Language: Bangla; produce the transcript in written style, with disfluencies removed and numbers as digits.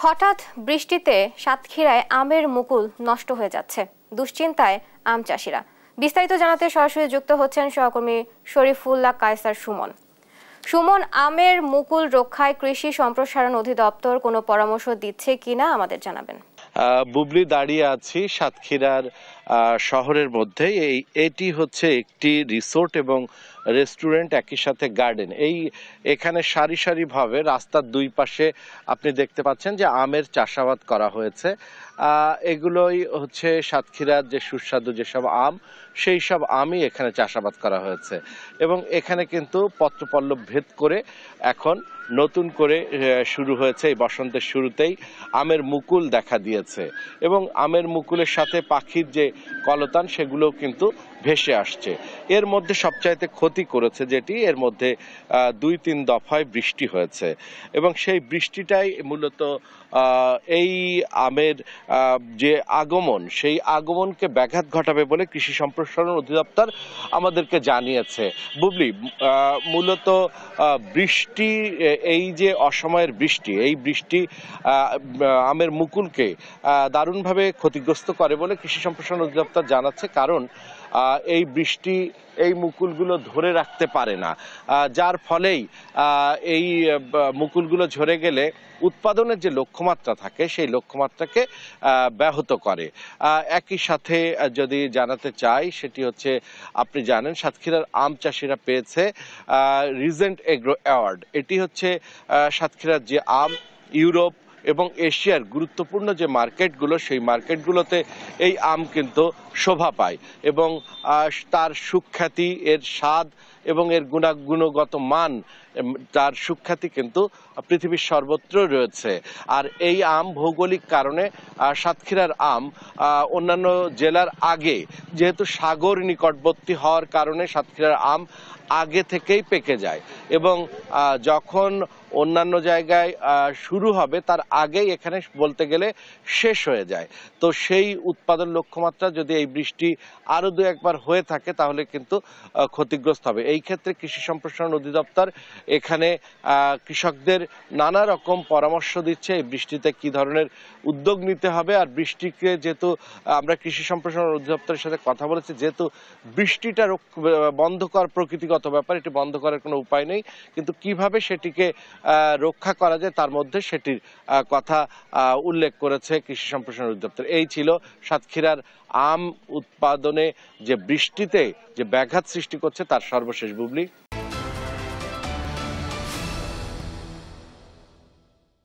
হঠাৎ বৃষ্টিতে সাতক্ষীরায় আমের মুকুল নষ্ট হয়ে যাচ্ছে, দুশ্চিন্তায় আম চাষিরা। বিস্তারিত জানাতে সরাসরি যুক্ত হচ্ছেন সহকর্মী শরীফুল্লাহ কায়সার সুমন। সুমন, আমের মুকুল রক্ষায় কৃষি সম্প্রসারণ অধিদপ্তর কোনো পরামর্শ দিচ্ছে কিনা আমাদের জানাবেন। বুবলি, দাঁড়িয়ে আছি সাতক্ষীরার শহরের মধ্যে। এটি হচ্ছে একটি রিসোর্ট এবং রেস্টুরেন্ট, একই সাথে গার্ডেন। এখানে সারি সারি ভাবে রাস্তার দুই পাশে আপনি দেখতে পাচ্ছেন যে আমের চাষাবাদ করা হয়েছে। এগুলোই হচ্ছে সাতক্ষীরার যে সুস্বাদু যেসব আম, সেই সব আমই এখানে চাষাবাদ করা হয়েছে। এবং এখানে কিন্তু পত্রপল্লব ভেদ করে এখন নতুন করে শুরু হয়েছে। এই বসন্তের শুরুতেই আমের মুকুল দেখা দিয়েছে এবং আমের মুকুলের সাথে পাখির যে কলতান, সেগুলোও কিন্তু ভেসে আসছে। এর মধ্যে সবচাইতে ক্ষতি করেছে যেটি, এর মধ্যে ২-৩ দফায় বৃষ্টি হয়েছে এবং সেই বৃষ্টিটাই মূলত এই আমের যে আগমন, সেই আগমনকে ব্যাঘাত ঘটাবে বলে কৃষি সম্প্রসারণ অধিদপ্তর আমাদেরকে জানিয়েছে। বুবলি, মূলত বৃষ্টি, এই যে অসময়ের বৃষ্টি, এই বৃষ্টি আমের মুকুলকে দারুণভাবে ক্ষতিগ্রস্ত করে বলে কৃষি সম্প্রসারণ অধিদপ্তর জানাচ্ছে। কারণ এই বৃষ্টি এই মুকুলগুলো ধরে রাখতে পারে না, যার ফলেই এই মুকুলগুলো ঝরে গেলে উৎপাদনের যে লক্ষ্যমাত্রা থাকে, সেই লক্ষ্যমাত্রাকে ব্যাহত করে। একই সাথে যদি জানাতে চাই, সেটি হচ্ছে, আপনি জানেন সাতক্ষীরার আম চাষিরা পেয়েছে রিজেন্ট এগ্রো অ্যাওয়ার্ড। এটি হচ্ছে সাতক্ষীরার যে আম ইউরোপ এবং এশিয়ার গুরুত্বপূর্ণ যে মার্কেটগুলো, সেই মার্কেটগুলোতে এই আম কিন্তু শোভা পায় এবং তার সুখ্যাতি, এর স্বাদ এবং এর গুণগত মান, তার সুখ্যাতি কিন্তু পৃথিবীর সর্বত্র রয়েছে। আর এই আম ভৌগোলিক কারণে সাতক্ষীরার আম অন্যান্য জেলার আগে, যেহেতু সাগর নিকটবর্তী হওয়ার কারণে সাতক্ষীরার আম আগে থেকেই পেকে যায় এবং যখন অন্যান্য জায়গায় শুরু হবে তার আগেই এখানে বলতে গেলে শেষ হয়ে যায়। তো সেই উৎপাদন লক্ষ্যমাত্রা যদি এই বৃষ্টি আরো দু একবার হয়ে থাকে, তাহলে কিন্তু ক্ষতিগ্রস্ত হবে। এই ক্ষেত্রে কৃষি সম্প্রসারণ অধিদপ্তর এখানে কৃষকদের নানা রকম পরামর্শ দিচ্ছে এই বৃষ্টিতে কি ধরনের উদ্যোগ নিতে হবে। আর বৃষ্টিকে, যেহেতু আমরা কৃষি সম্প্রসারণ অধিদপ্তরের সাথে কথা বলেছি, যেহেতু বৃষ্টিটা বন্ধ করার প্রকৃতিগত ব্যাপার, এটি বন্ধ করার কোনো উপায় নেই, কিন্তু কিভাবে সেটিকে রক্ষা করা যায় তার মধ্যে সেটির কথা উল্লেখ করেছে কৃষি সম্প্রসারণ অধিদপ্তর। এই ছিল সাতক্ষীরার আম উৎপাদনে যে বৃষ্টিতে যে ব্যাঘাত সৃষ্টি করছে তার সর্বশেষ। বুবলি।